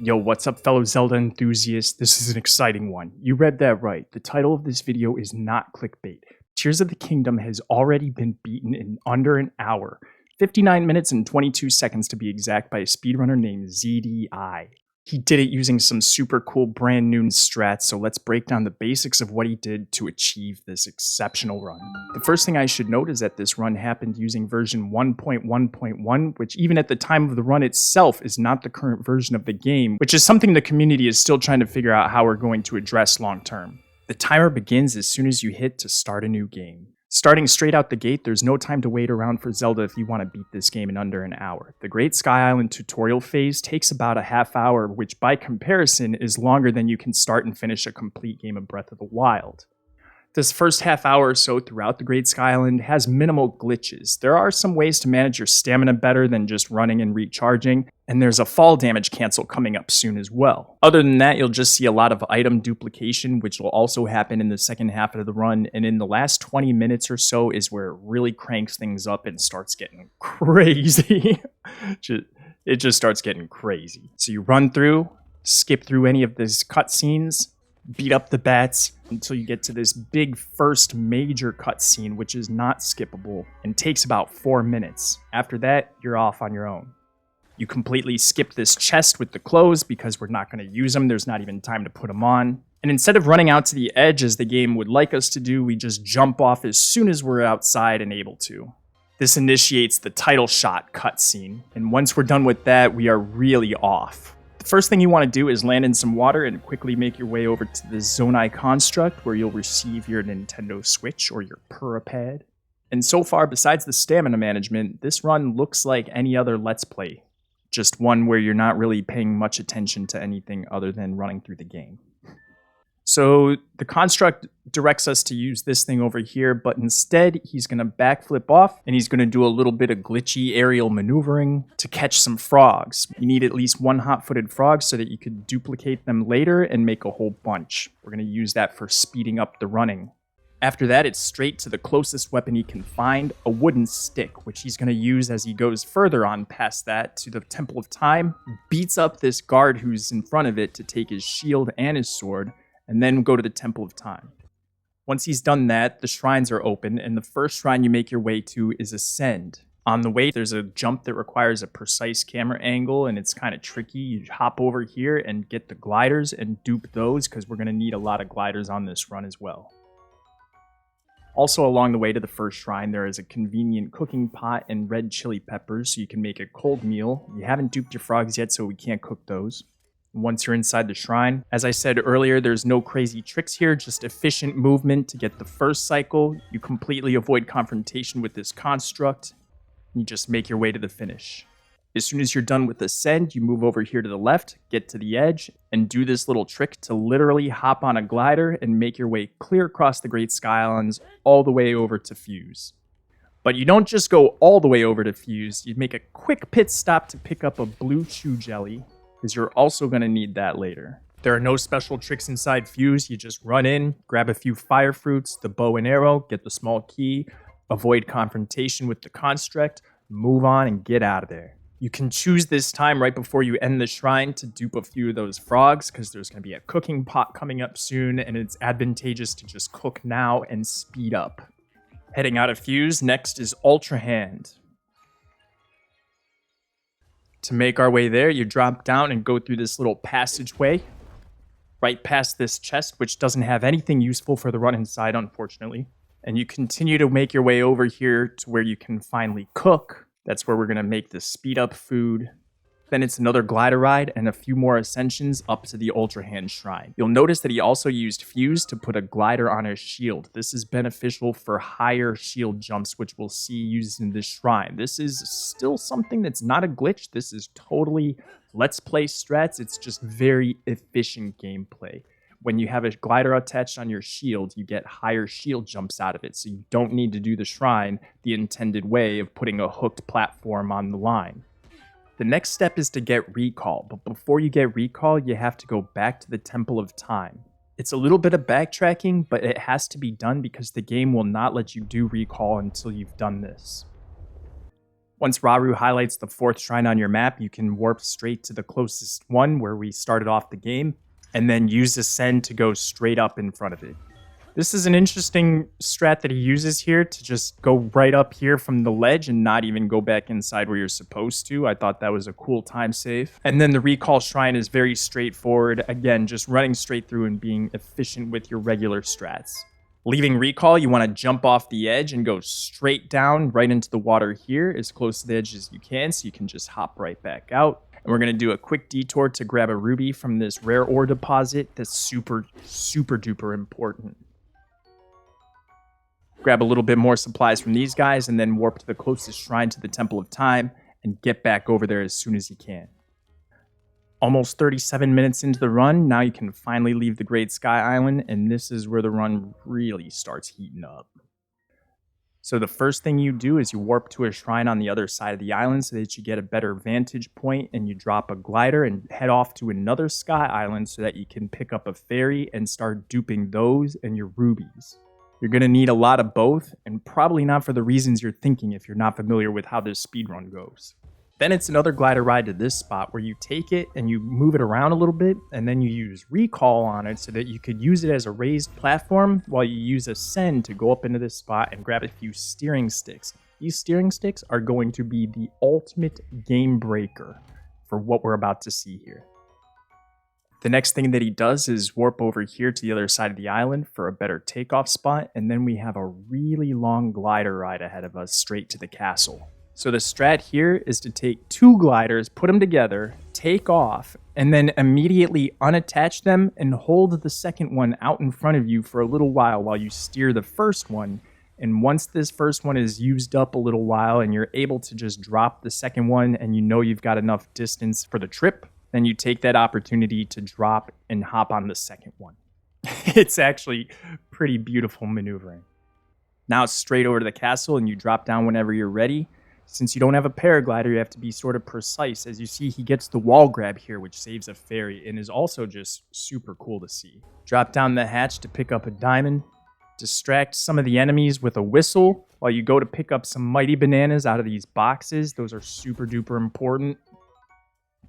Yo, what's up fellow Zelda enthusiasts? This is an exciting one. You read that right. The title of this video is not clickbait. Tears of the Kingdom has already been beaten in under an hour. 59 minutes and 22 seconds to be exact by a speedrunner named ZDI. He did it using some super cool brand new strats, so let's break down the basics of what he did to achieve this exceptional run. The first thing I should note is that this run happened using version 1.1.1, which even at the time of the run itself is not the current version of the game, which is something the community is still trying to figure out how we're going to address long term. The timer begins as soon as you hit to start a new game. Starting straight out the gate, there's no time to wait around for Zelda if you want to beat this game in under an hour. The Great Sky Island tutorial phase takes about a half hour, which by comparison is longer than you can start and finish a complete game of Breath of the Wild. This first half hour or so throughout the Great Sky Island has minimal glitches. There are some ways to manage your stamina better than just running and recharging, and there's a fall damage cancel coming up soon as well. Other than that, you'll just see a lot of item duplication, which will also happen in the second half of the run, and in the last 20 minutes or so is where it really cranks things up and starts getting crazy. It just starts getting crazy. So you run through, skip through any of these cutscenes, beat up the bats until you get to this big first major cutscene, which is not skippable and takes about 4 minutes. After that, you're off on your own. You completely skip this chest with the clothes because we're not going to use them. There's not even time to put them on. And instead of running out to the edge as the game would like us to do, we just jump off as soon as we're outside and able to. This initiates the title shot cutscene, and once we're done with that, we are really off. The first thing you want to do is land in some water and quickly make your way over to the Zonai construct where you'll receive your Nintendo Switch or your Purapad. And so far, besides the stamina management, this run looks like any other Let's Play. Just one where you're not really paying much attention to anything other than running through the game. So the construct directs us to use this thing over here, but instead he's going to backflip off and he's going to do a little bit of glitchy aerial maneuvering to catch some frogs. You need at least one hot-footed frog so that you could duplicate them later and make a whole bunch. We're going to use that for speeding up the running. After that, it's straight to the closest weapon he can find, a wooden stick, which he's going to use as he goes further on past that to the Temple of Time, beats up this guard who's in front of it to take his shield and his sword, and then go to the Temple of Time. Once he's done that, the shrines are open, and the first shrine you make your way to is Ascend. On the way, there's a jump that requires a precise camera angle, and it's kind of tricky. You hop over here and get the gliders and dupe those, because we're going to need a lot of gliders on this run as well. Also along the way to the first shrine, there is a convenient cooking pot and red chili peppers, so you can make a cold meal. You haven't duped your frogs yet, so we can't cook those. Once you're inside the shrine, as I said earlier, there's no crazy tricks here, just efficient movement to get the first cycle. You completely avoid confrontation with this construct. You just make your way to the finish. As soon as you're done with Ascend, you move over here to the left, get to the edge, and do this little trick to literally hop on a glider and make your way clear across the Great Sky Islands all the way over to Fuse. But you don't just go all the way over to Fuse, you make a quick pit stop to pick up a blue chew jelly, because you're also going to need that later. There are no special tricks inside Fuse. You just run in, grab a few fire fruits, the bow and arrow, get the small key, avoid confrontation with the construct, move on and get out of there. You can choose this time right before you end the shrine to dupe a few of those frogs because there's going to be a cooking pot coming up soon and it's advantageous to just cook now and speed up. Heading out of Fuse, next is Ultra Hand. To make our way there, you drop down and go through this little passageway right past this chest, which doesn't have anything useful for the run inside, unfortunately. And you continue to make your way over here to where you can finally cook. That's where we're going to make the speed up food. Then it's another glider ride and a few more ascensions up to the Ultra Hand Shrine. You'll notice that he also used Fuse to put a glider on his shield. This is beneficial for higher shield jumps, which we'll see used in this shrine. This is still something that's not a glitch. This is totally Let's Play strats. It's just very efficient gameplay. When you have a glider attached on your shield, you get higher shield jumps out of it. So you don't need to do the shrine the intended way of putting a hooked platform on the line. The next step is to get recall, but before you get recall, you have to go back to the Temple of Time. It's a little bit of backtracking, but it has to be done because the game will not let you do recall until you've done this. Once Rauru highlights the 4th shrine on your map, you can warp straight to the closest one where we started off the game, and then use Ascend to go straight up in front of it. This is an interesting strat that he uses here to just go right up here from the ledge and not even go back inside where you're supposed to. I thought that was a cool time save. And then the recall shrine is very straightforward. Again, just running straight through and being efficient with your regular strats. Leaving recall, you want to jump off the edge and go straight down right into the water here, as close to the edge as you can, so you can just hop right back out. And we're going to do a quick detour to grab a ruby from this rare ore deposit that's super, super duper important. Grab a little bit more supplies from these guys, and then warp to the closest shrine to the Temple of Time, and get back over there as soon as you can. Almost 37 minutes into the run, now you can finally leave the Great Sky Island, and this is where the run really starts heating up. So the first thing you do is you warp to a shrine on the other side of the island so that you get a better vantage point, and you drop a glider and head off to another Sky Island so that you can pick up a fairy and start duping those and your rubies. You're going to need a lot of both, and probably not for the reasons you're thinking if you're not familiar with how this speedrun goes. Then it's another glider ride to this spot where you take it and you move it around a little bit, and then you use recall on it so that you could use it as a raised platform while you use Ascend to go up into this spot and grab a few steering sticks. These steering sticks are going to be the ultimate game breaker for what we're about to see here. The next thing that he does is warp over here to the other side of the island for a better takeoff spot, and then we have a really long glider ride ahead of us straight to the castle. So the strat here is to take 2 gliders, put them together, take off, and then immediately unattach them and hold the second one out in front of you for a little while you steer the first one. And once this first one is used up a little while and you're able to just drop the second one and you know you've got enough distance for the trip, then you take that opportunity to drop and hop on the second one. It's actually pretty beautiful maneuvering. Now it's straight over to the castle and you drop down whenever you're ready. Since you don't have a paraglider, you have to be sort of precise. As you see, he gets the wall grab here, which saves a fairy and is also just super cool to see. Drop down the hatch to pick up a diamond. Distract some of the enemies with a whistle while you go to pick up some mighty bananas out of these boxes. Those are super duper important.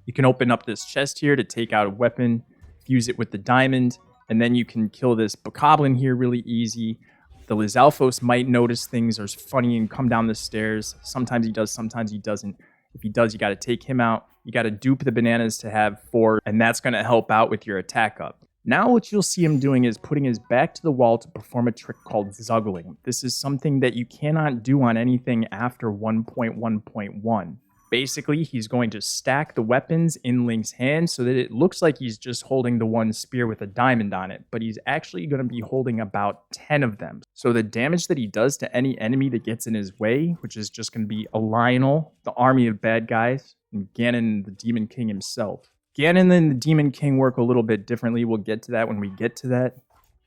You can open up this chest here to take out a weapon, fuse it with the diamond, and then you can kill this bokoblin here really easy. The Lizalfos might notice things are funny and come down the stairs. Sometimes he does, sometimes he doesn't. If he does, you got to take him out. You got to dupe the bananas to have 4, and that's going to help out with your attack up. Now what you'll see him doing is putting his back to the wall to perform a trick called Zuggling. This is something that you cannot do on anything after 1.1.1. Basically, he's going to stack the weapons in Link's hand so that it looks like he's just holding the one spear with a diamond on it, but he's actually going to be holding about 10 of them. So the damage that he does to any enemy that gets in his way, which is just going to be a Lionel, the army of bad guys, and Ganon, the Demon King himself. Ganon and the Demon King work a little bit differently. We'll get to that when we get to that.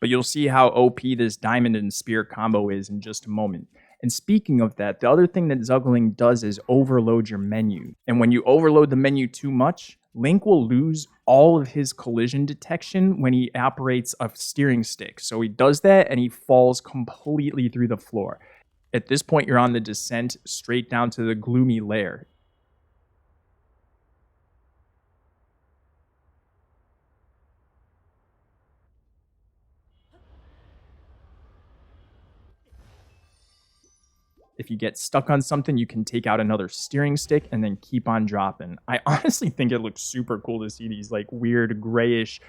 But you'll see how OP this diamond and spear combo is in just a moment. And speaking of that, the other thing that Zuggling does is overload your menu. And when you overload the menu too much, Link will lose all of his collision detection when he operates a steering stick. So he does that and he falls completely through the floor. At this point, you're on the descent straight down to the gloomy lair. If you get stuck on something, you can take out another steering stick and then keep on dropping. I honestly think it looks super cool to see these like weird grayish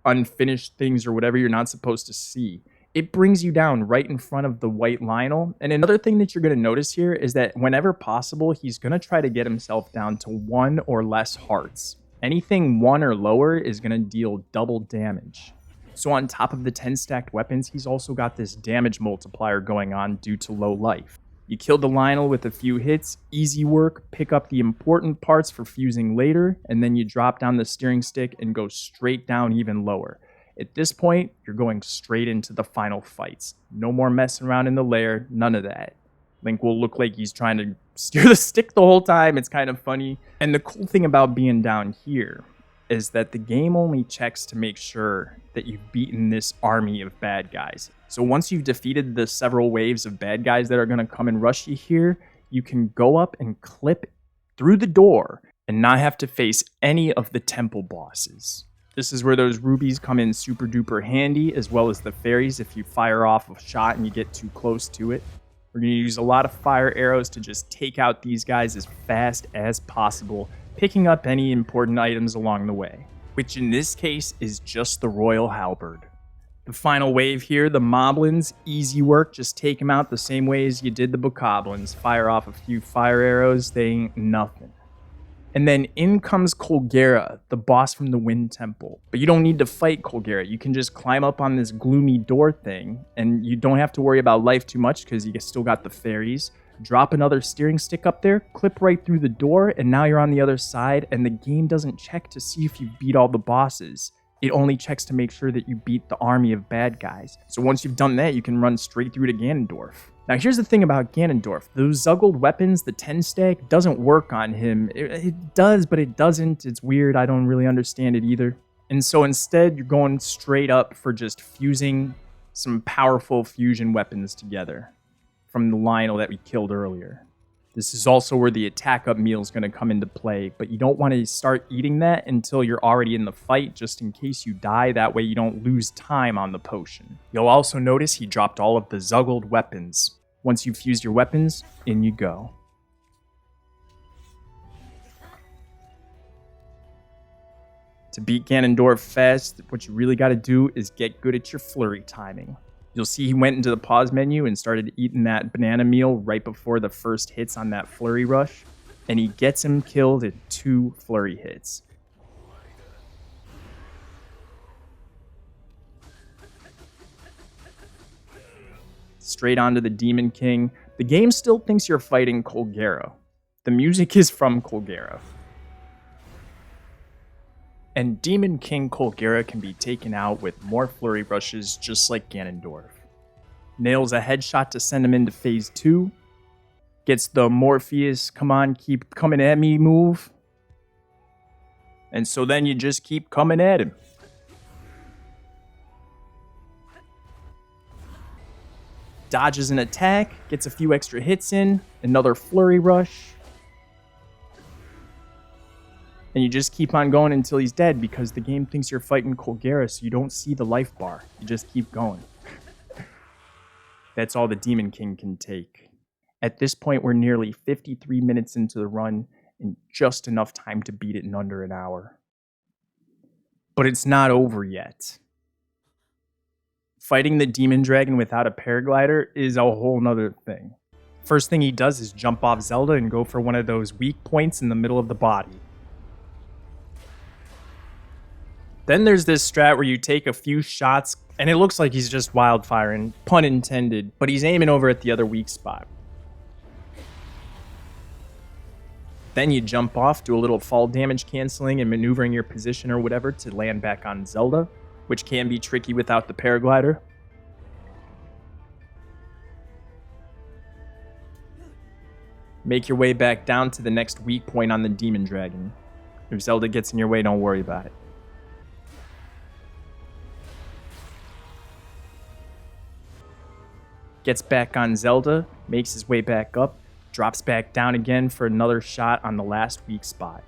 unfinished things or whatever you're not supposed to see. It brings you down right in front of the white Lionel. And another thing that you're going to notice here is that whenever possible, he's going to try to get himself down to 1 or less hearts. Anything 1 or lower is going to deal double damage. So on top of the 10 stacked weapons, he's also got this damage multiplier going on due to low life. You kill the Lionel with a few hits, easy work, pick up the important parts for fusing later, and then you drop down the steering stick and go straight down even lower. At this point, you're going straight into the final fights. No more messing around in the lair, none of that. Link will look like he's trying to steer the stick the whole time, it's kind of funny. And the cool thing about being down here is that the game only checks to make sure that you've beaten this army of bad guys. So once you've defeated the several waves of bad guys that are going to come and rush you here, you can go up and clip through the door and not have to face any of the temple bosses. This is where those rubies come in super duper handy, as well as the fairies if you fire off a shot and you get too close to it. We're going to use a lot of fire arrows to just take out these guys as fast as possible, picking up any important items along the way, which in this case is just the Royal Halberd. The final wave here, the Moblins, easy work, just take them out the same way as you did the Bokoblins. Fire off a few fire arrows, they ain't nothing. And then in comes Colgera, the boss from the Wind Temple. But you don't need to fight Colgera. You can just climb up on this gloomy door thing, and you don't have to worry about life too much because you still got the fairies. Drop another steering stick up there, clip right through the door, and now you're on the other side, and the game doesn't check to see if you beat all the bosses. It only checks to make sure that you beat the army of bad guys. So once you've done that, you can run straight through to Ganondorf. Now here's the thing about Ganondorf. Those Zuggled weapons, the 10 stack, doesn't work on him. It does, but it doesn't. It's weird. I don't really understand it either. And so instead, you're going straight up for just fusing some powerful fusion weapons together from the Lionel that we killed earlier. This is also where the attack up meal is going to come into play, but you don't want to start eating that until you're already in the fight, just in case you die. That way you don't lose time on the potion. You'll also notice he dropped all of the Zuggled weapons. Once you've fused your weapons, in you go. To beat Ganondorf fast, what you really got to do is get good at your flurry timing. You'll see he went into the pause menu and started eating that banana meal right before the first hits on that flurry rush, and he gets him killed in 2 flurry hits. Straight onto the Demon King. The game still thinks you're fighting Colgera. The music is from Colgera. And Demon King Colgera can be taken out with more flurry rushes just like Ganondorf. Nails a headshot to send him into phase 2. Gets the Morpheus, come on, keep coming at me move. And so then you just keep coming at him. Dodges an attack, gets a few extra hits in, another flurry rush. And you just keep on going until he's dead because the game thinks you're fighting Colgera, so you don't see the life bar. You just keep going. That's all the Demon King can take. At this point, we're nearly 53 minutes into the run and just enough time to beat it in under an hour. But it's not over yet. Fighting the Demon Dragon without a paraglider is a whole nother thing. First thing he does is jump off Zelda and go for one of those weak points in the middle of the body. Then there's this strat where you take a few shots, and it looks like he's just wildfiring, pun intended, but he's aiming over at the other weak spot. Then you jump off, do a little fall damage canceling and maneuvering your position or whatever to land back on Zelda, which can be tricky without the paraglider. Make your way back down to the next weak point on the Demon Dragon. If Zelda gets in your way, don't worry about it. Gets back on Zelda, makes his way back up, drops back down again for another shot on the last weak spot.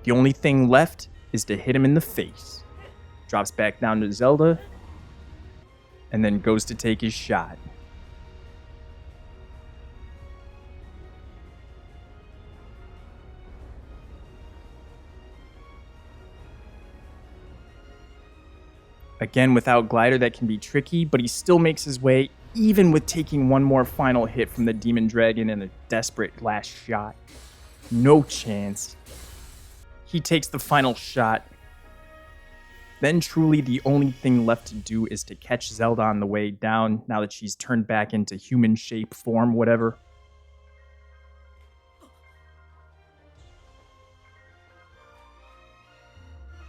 The only thing left is to hit him in the face. Drops back down to Zelda, and then goes to take his shot. Again, without glider, that can be tricky, but he still makes his way, even with taking one more final hit from the Demon Dragon and a desperate last shot. No chance. He takes the final shot. Then truly the only thing left to do is to catch Zelda on the way down, now that she's turned back into human shape, form, whatever.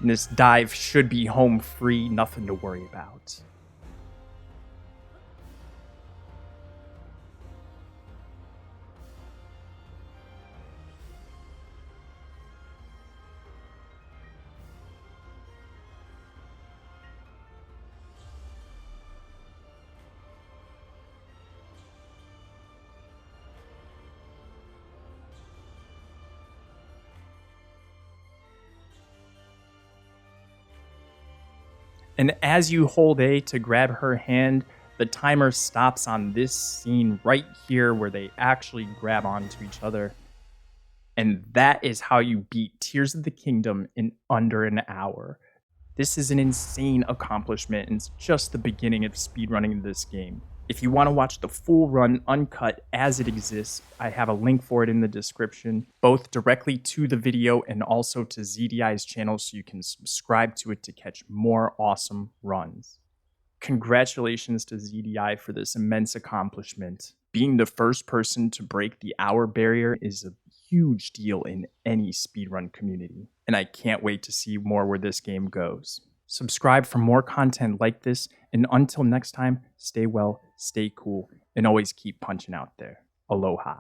And this dive should be home free, nothing to worry about. And as you hold A to grab her hand, the timer stops on this scene right here where they actually grab onto each other. And that is how you beat Tears of the Kingdom in under an hour. This is an insane accomplishment, and it's just the beginning of speedrunning this game. If you want to watch the full run uncut as it exists, I have a link for it in the description, both directly to the video and also to ZDI's channel so you can subscribe to it to catch more awesome runs. Congratulations to ZDI for this immense accomplishment. Being the first person to break the hour barrier is a huge deal in any speedrun community, and I can't wait to see more where this game goes. Subscribe for more content like this, and until next time, stay well, stay cool, and always keep punching out there. Aloha.